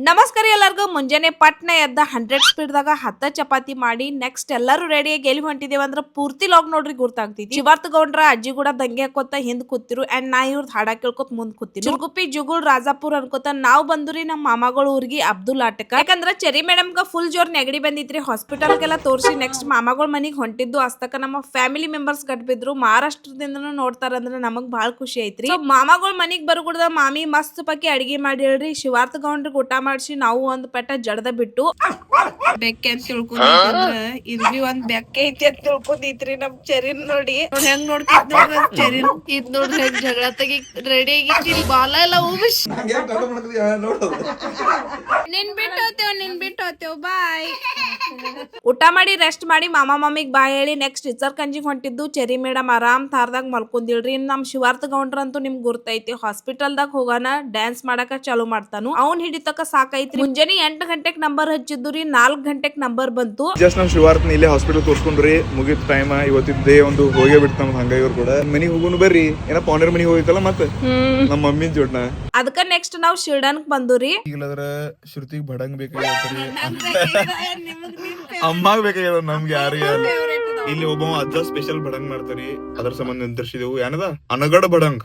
ನಮಸ್ಕಾರ ಎಲ್ಲರಿಗೂ. ಮುಂಜಾನೆ ಪಟ್ನ ಎದ್ದ 100 ಸ್ಪೀಡ್ ದಾಗ 10 ಚಪಾತಿ ಮಾಡಿ ನೆಕ್ಸ್ಟ್ ಎಲ್ಲರೂ ರೆಡಿಯಾಗಿ ಎಲ್ಲಿ ಹೊಂಟಿದೇವ ಅಂದ್ರ ಪೂರ್ತಿ ಲಾಗ್ ನೋಡ್ರಿ ಗುರ್ತಾಗ್ತೈತಿ. ಶಿವಾರ್ಥ ಗೌಂಡ್ರ ಅಜ್ಜಿ ಕೂಡ ದಂಗೆ ಹಾಕೋತ ಹಿಂದ್ ಕೂತಿರು ಅಂಡ್ ನಾ ಇವ್ರದ್ ಹಾಡ ಕೇಳ್ಕೊತ ಮುಂದ್ ಕೂತಿರು. ಚಿರ್ಗುಪ್ಪಿ ಜುಗುಳ್ ರಾಜಾಪುರ್ ಅನ್ಕೋತ ನಾವ್ ಬಂದ್ರಿ ನಮ್ಮ ಮಾಮಾಗಳ ಊರ್ಗಿ ಅಬ್ದುಲ್ ಆಟಕ. ಯಾಕಂದ್ರ ಚೆರಿ ಮೇಡಮ್ ಗ ಫುಲ್ ಜೋರ್ ನೆಗಡಿ ಬಂದಿತ್ರಿ. ಹಾಸ್ಪಿಟಲ್ ಗೆಲ್ಲ ತೋರ್ಸಿ ನೆಕ್ಸ್ಟ್ ಮಾಮಾಗಳ ಮನಿಗ್ ಹೊಂಟಿದ್ದು ಅಸ್ತಕ ನಮ್ಮ ಫ್ಯಾಮಿಲಿ ಮೆಂಬರ್ಸ್ ಗಟ್ ಬಿದ್ರು. ಮಹಾರಾಷ್ಟ್ರದಿಂದ ನೋಡ್ತಾರಂದ್ರ ನಮಗ್ ಬಹಳ ಖುಷಿ ಐತ್ರಿ. ಮಾಮಾಗಳ ಮನಿಗ್ ಬರುಗುಡ್ದ ಮಾಮಿ ಮಸ್ತ್ ಪಕ್ಕಿ ಅಡಿಗೆ ಮಾಡಿ ಹೇಳ್ರಿ. ಶಿವಾರ್ಥ ಗೌಂಡ್ರಿಗೆ ಊಟ ಮಾಡಿಸಿ ನಾವು ಒಂದ್ ಪೆಟ್ಟ ಜಡದ ಬಿಟ್ಟು ಬೆಕ್ಕೆ ಅಂತ ತಿಳ್ಕೊಂಡಿದ್ರ ಇಲ್ಲಿ ಒಂದ್ ಬೆಕ್ಕೆ ಐತಿ ಅಂತ ತಿಳ್ಕೊಂಡಿತ್ರಿ. ನಮ್ ಚೆರಿನ್ ನೋಡಿ ಹೆಂಗ್ ನೋಡ್ತಿದ್ ನೋಡ್ರಿ ಚೆರಿನ್ ಇದ್ ನೋಡ್ರಿ ಹೆಂಗ್ ಜಗಳ ತೆಗಿ ರೆಡಿ ಆಗಿತ್ತು. ಬಾಲ ಎಲ್ಲ ಉಬಿಸ್ ನಿನ್ ಬಿಟ್ಟು ಹೋತೇವ್ ಬಾಯ್. ಊಟ ಮಾಡಿ ರೆಸ್ಟ್ ಮಾಡಿ ಮಾಮಾ ಮಾಮಿಗ್ ಬಾಯ್ ಹೇಳಿ ನೆಕ್ಸ್ಟ್ ಇಚರ್ ಕಂಜಿಗ್ ಹೊಂಟಿದ್ದು. ಚೆರಿ ಮೇಡಮ್ ಆರಾಮ್ ತಾರ್ದಾಗ ಮಲ್ಕೊಂಡಿಲ್ರಿ. ನಮ್ ಶಿವಾರ್ಥ ಗೌಂಡ್ರ ಅಂತೂ ನಿಮ್ಗ್ ಗುರ್ತೈತಿ ಹಾಸ್ಪಿಟಲ್ದಾಗ ಹೋಗಾನ ಡ್ಯಾನ್ಸ್ ಮಾಡಾಕ ಚಾಲು ಮಾಡ್ತಾನು. ಅವ್ನ್ ಹಿಡಿತಕ ಸಾಕೈತ್ರಿ. ಮುಂಜಾನೆ 8 ಗಂಟೆಗ್ ನಂಬರ್ ಹಚ್ಚಿದ್ದು ರೀ, 4 ಗಂಟೆಗ್ ನಂಬರ್ ಬಂತು. ಜಸ್ಟ್ ನಮ್ ಶಿವಾರ್ಥನ ಇಲ್ಲೇ ಹಾಸ್ಪಿಟಲ್ ತೋರ್ಸ್ಕೊಂಡ್ರಿ. ಮುಗಿದ ಟೈಮ್ ಇವತ್ತಿದ್ದೇ ಒಂದು ಹೋಗೇ ಬಿಡ್ತ ನಮ್ ಹಂಗ ಇವ್ರು ಕೂಡ ಮನಿಗ್ ಹೋಗೋನು ಬರ್ರಿ. ಏನ ಪಾಂಡರ್ ಮನಿಗ್ ಹೋಗಿತ್ತಲ್ಲ ಮತ್ತೆ ನಮ್ಮ ಮಮ್ಮಿ ಜೋಡ್ನ ಅದಕ್ಕ ನೆಕ್ಸ್ಟ್ ನಾವ್ ಶಿರ್ಡನ್ಕ್ ಬಂದುರಿ. ಈಗಲದ್ರ ಶ್ರುತಿಗ್ ಬಡಂಗ್ ಬೇಕಾಗಿತ್ರಿ, ಅಮ್ಮಾಗ್ ಬೇಕಾಗ್ಯದ ನಮ್ಗೆ ಯಾರಿಗೆ. ಇಲ್ಲಿ ಒಬ್ಬ ಅಜ್ಜ ಸ್ಪೆಷಲ್ ಬಡಂಗ್ ಮಾಡ್ತಾರಿ, ಅದ್ರ ಸಂಬಂಧ ನಿರ್ಧರಿಸಿದೆವು. ಏನದ ಅನಗಡ ಬಡಂಗ್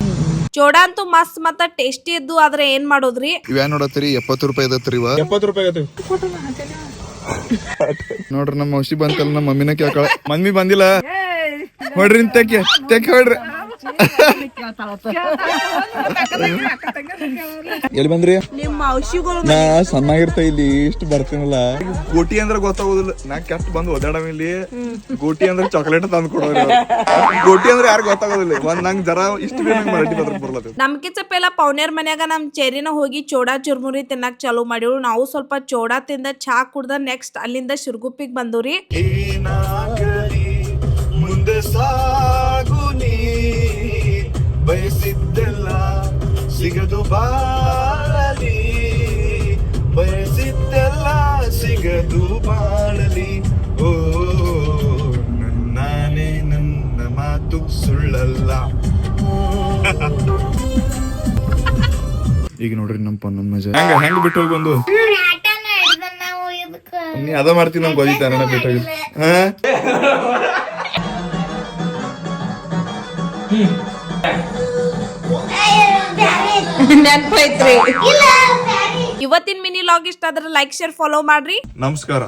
ಚೋಡ ಅಂತೂ ಮಸ್ತ್ ಮತ್ತ ಟೇಸ್ಟಿ ಇದ್ದು. ಆದ್ರೆ ಏನ್ ಮಾಡೋದ್ರಿ, ಇವ್ಯಾನ್ ನೋಡತ್ರಿ 70 ರೂಪಾಯಿ ಇದತ್ರಿ. 70 ರೂಪಾಯಿ ಆಗತ್ರಿ ನೋಡ್ರಿ. ನಮ್ಮ ಔಷಧಿ ಬಂತಲ್ಲ, ನಮ್ಮ ಮಮ್ಮಿನ ಕೇಳ್ಕೊಳ. ಮಮ್ಮಿ ಬಂದಿಲ್ಲ ಹೊಡ್ರಿ ತೆಕ್ಕೆ ಹೊಡ್ರಿ. ಎಲ್ಲಿ ಬಂದ್ರಿ? ನಿಮ್ಮ ಔಷಧಿಗಳು ನಾ ಸಣ್ಣಾಗಿರ್ತ ಇಲ್ಲಿ ಇಷ್ಟು ಬರ್ತೀನಲ್ಲ. ಗೋಟಿ ಅಂದ್ರ ಗೊತ್ತಾಗೋದಿಲ್ಲ. ನಾ ಕೆಟ್ಟ ಬಂದು ಓದಾಡಮ್ ಇಲ್ಲಿ. ಗೋಟಿ ಅಂದ್ರೆ ಚಾಕ್ಲೇಟ್ ತಂದು ಕೊಡೋರು. ಗೋಟಿ ಅಂದ್ರೆ ಯಾರು ಗೊತ್ತಾಗೋದಿಲ್ಲ. ಒಂದ್ ನಂಗ್ ಜರ ಇಷ್ಟು ಮರಾಠಿ ಬದ್ರ ಬರ್ಲತ್ತ. ನಮ್ಕಿಚಪ್ಪ ಪೌನೇರ್ ಮನ್ಯಾಗ ನಮ್ ಚೆರಿನ ಹೋಗಿ ಚೋಡಾ ಚುರ್ಮುರಿ ತಿನ್ನಕ್ ಚಾಲು ಮಾಡಿವ್ರು. ನಾವು ಸ್ವಲ್ಪ ಚೋಡಾ ತಿಂದ ಚಾ ಕುಡ್ದ ನೆಕ್ಸ್ಟ್ ಅಲ್ಲಿಂದ ಶಿರ್ಗುಪ್ಪಿಗ್ ಬಂದವ್ರಿ. ಮುಂದೆ ಸಾಗು ನೀ ಬಯಸಿದ್ದೆಲ್ಲ ಸಿಗದು ಬಾಳಲಿ, ಬಯಸಿದ್ದೆಲ್ಲ ಸಿಗದು ಬಾಳಲಿ. ಓ ನಾನೇ ನನ್ನ ಮಾತು ಸುಳ್ಳಲ್ಲ. ಈಗ ನೋಡ್ರಿ ನಮ್ಮ ಪನ್ನೊಂದ್ ಮಜಾ ಹೆಂಗ್ ಬಿಟ್ಟು ಹೋಗಿ ಬಂದು ನೀ ಅದ ಮಾಡ್ತೀನಿ. ನಮ್ಗೆ ಗೊತ್ತಿತ್ತ ನನ್ನ ಬಿಟ್ಟು ಹೋಗಿ. ನೆನ್ಪೈತ್ರಿ. ಇವತ್ತಿನ ಮಿನಿ ಲಾಗ್ ಇಷ್ಟ ಆದ್ರೆ ಲೈಕ್ ಶೇರ್ ಫಾಲೋ ಮಾಡ್ರಿ. ನಮಸ್ಕಾರ.